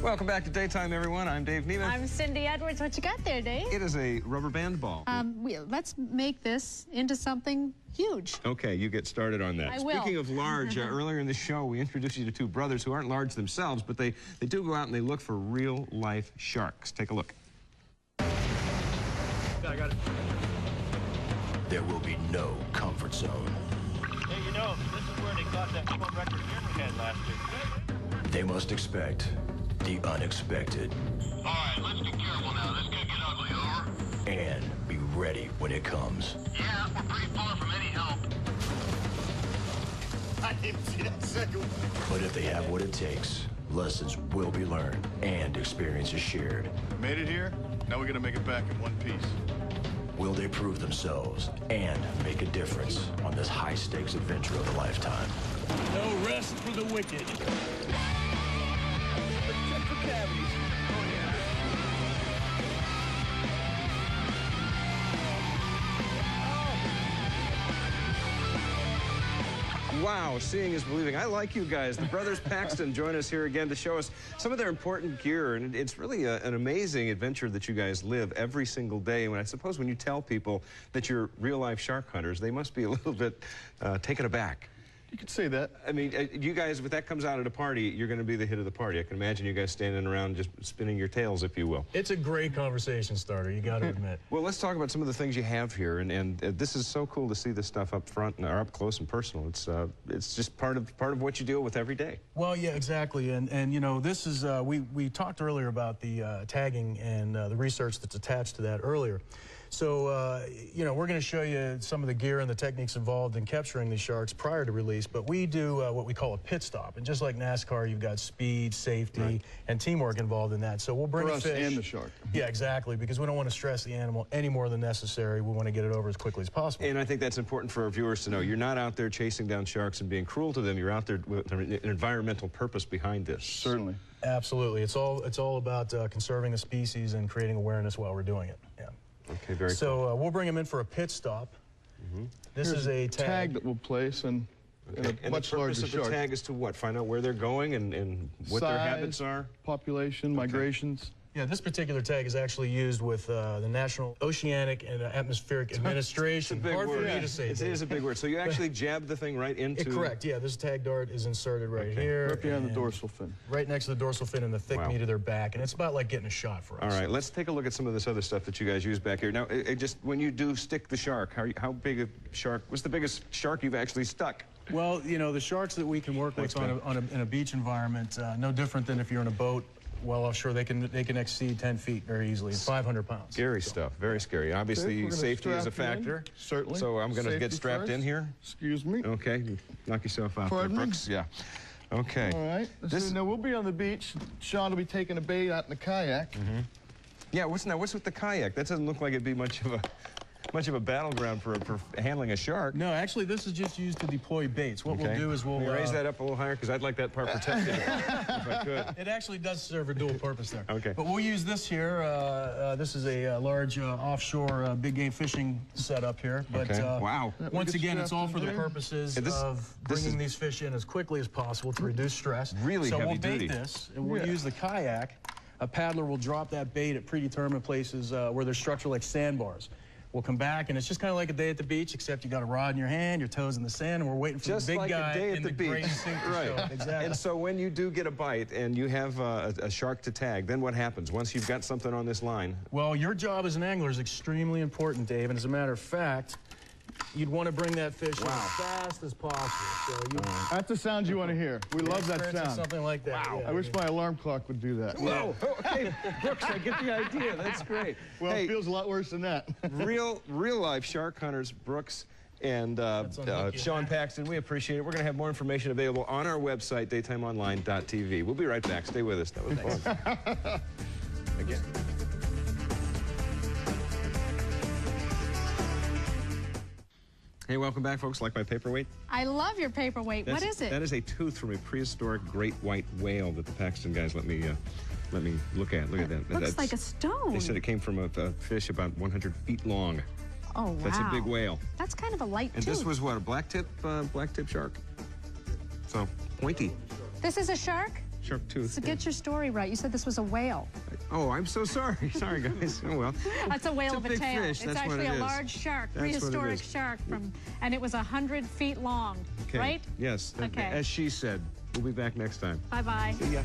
Welcome back to Daytime, everyone. I'm Dave Neiman. I'm Cindy Edwards. What you got there, Dave? It is a rubber band ball. Let's make this into something huge. Okay, you get started on that. I will. Speaking of large, earlier in the show, we introduced you to two brothers who aren't large themselves, but they do go out and they look for real-life sharks. Take a look. I got it. There will be no comfort zone. Hey, you know, this is where they caught that world record here we had last year. They must expect the unexpected. All right, let's be careful now. This could get ugly, over. And be ready when it comes. Yeah, we're pretty far from any help. I didn't see that second one. But if they have what it takes, lessons will be learned and experiences shared. Made it here, now we're gonna make it back in one piece. Will they prove themselves and make a difference on this high-stakes adventure of a lifetime? No rest for the wicked. Check for cavities. Wow, seeing is believing. I like you guys. The brothers Paxton join us here again to show us some of their important gear, and it's really an amazing adventure that you guys live every single day. And I suppose when you tell people that you're real-life shark hunters, they must be a little bit taken aback. You could say that. I mean, you guys, if that comes out at a party, you're going to be the hit of the party. I can imagine you guys standing around just spinning your tails, if you will. It's a great conversation starter, you got to admit. Well, let's talk about some of the things you have here, and this is so cool to see this stuff up front or up close and personal. It's just part of what you deal with every day. Well, yeah, exactly, and you know, this is we talked earlier about the tagging and the research that's attached to that earlier. So, you know, we're going to show you some of the gear and the techniques involved in capturing these sharks prior to release, but we do what we call a pit stop. And just like NASCAR, you've got speed, safety, and teamwork involved in that. So we'll bring a fish. For us and the shark. Yeah, exactly, because we don't want to stress the animal any more than necessary. We want to get it over as quickly as possible. And I think that's important for our viewers to know. You're not out there chasing down sharks and being cruel to them. You're out there with an environmental purpose behind this. Certainly. Absolutely. It's all about conserving the species and creating awareness while we're doing it. Yeah. Okay, very cool. So we'll bring them in for a pit stop. This is a tag that we'll place and a much the larger purpose of shark. the tag is to what? Find out where they're going and what their habits are? Population, migrations. Yeah, this particular tag is actually used with the National Oceanic and Atmospheric Administration. It's a big Hard word. for me to say. It is a big word. So you actually jab the thing right into... Correct, yeah. This tag dart is inserted right here. Right behind the dorsal fin. Right next to the dorsal fin and the thick meat of their back. And it's about like getting a shot for us. All right, let's take a look at some of this other stuff that you guys use back here. Now, just when you do stick the shark, how big a shark, what's the biggest shark you've actually stuck? Well, you know, the sharks that we can work with in a beach environment, no different than if you're in a boat. Well offshore, they can exceed 10 feet very easily. It's 500 pounds. Scary stuff, very scary. Obviously, safety is a factor. Certainly. So I'm going to get strapped in here. Excuse me. Okay, knock yourself out there, Brooks. Yeah. Okay. All right. Now we'll be on the beach. Sean will be taking a bait out in the kayak. Yeah. What's with the kayak? That doesn't look like it'd be much of a battleground for handling a shark. No, actually, this is just used to deploy baits. What we'll do is we'll raise that up a little higher because I'd like that part protected if I could. It actually does serve a dual purpose there. Okay. But we'll use this here. This is a large offshore big game fishing setup here. But wow. Once again, it's all for the purposes of bringing these fish in as quickly as possible to reduce stress. Really so heavy we'll bait duty. this, and we'll use the kayak. A paddler will drop that bait at predetermined places where there's structure like sandbars. We'll come back, and it's just kind of like a day at the beach, except you got a rod in your hand, your toes in the sand, and we're waiting for the big guy in the gray suit to show up. Exactly. And so when you do get a bite and you have a shark to tag, then what happens once you've got something on this line? Well, your job as an angler is extremely important, Dave, and as a matter of fact, you'd want to bring that fish in as fast as possible. So that's the sound you want to hear. We love that sound. Something like that. Wow. Yeah, I wish my alarm clock would do that. Whoa. Okay, Brooks, I get the idea. That's great. Well, it feels a lot worse than that. real life shark hunters, Brooks and Sean Paxton, we appreciate it. We're going to have more information available on our website, daytimeonline.tv. We'll be right back. Stay with us. That was fun. Again. Hey, welcome back, folks. Like my paperweight? I love your paperweight. What is it? That is a tooth from a prehistoric great white whale that the Paxton guys let me look at. Look at that. Looks like a stone. They said it came from a fish about 100 feet long. Oh, wow. That's a big whale. That's kind of a light tooth. And this was what, a black tip shark? So, pointy. This is a shark? Shark tooth. So get your story right. You said this was a whale. Oh, I'm so sorry. Sorry, guys. Oh, well. That's a whale of a big tail. fish. It's That's what actually it a is. large shark, That's what it prehistoric is. shark, and it was 100 feet long, Okay. right? Yes. Okay. As she said. We'll be back next time. Bye-bye. See ya.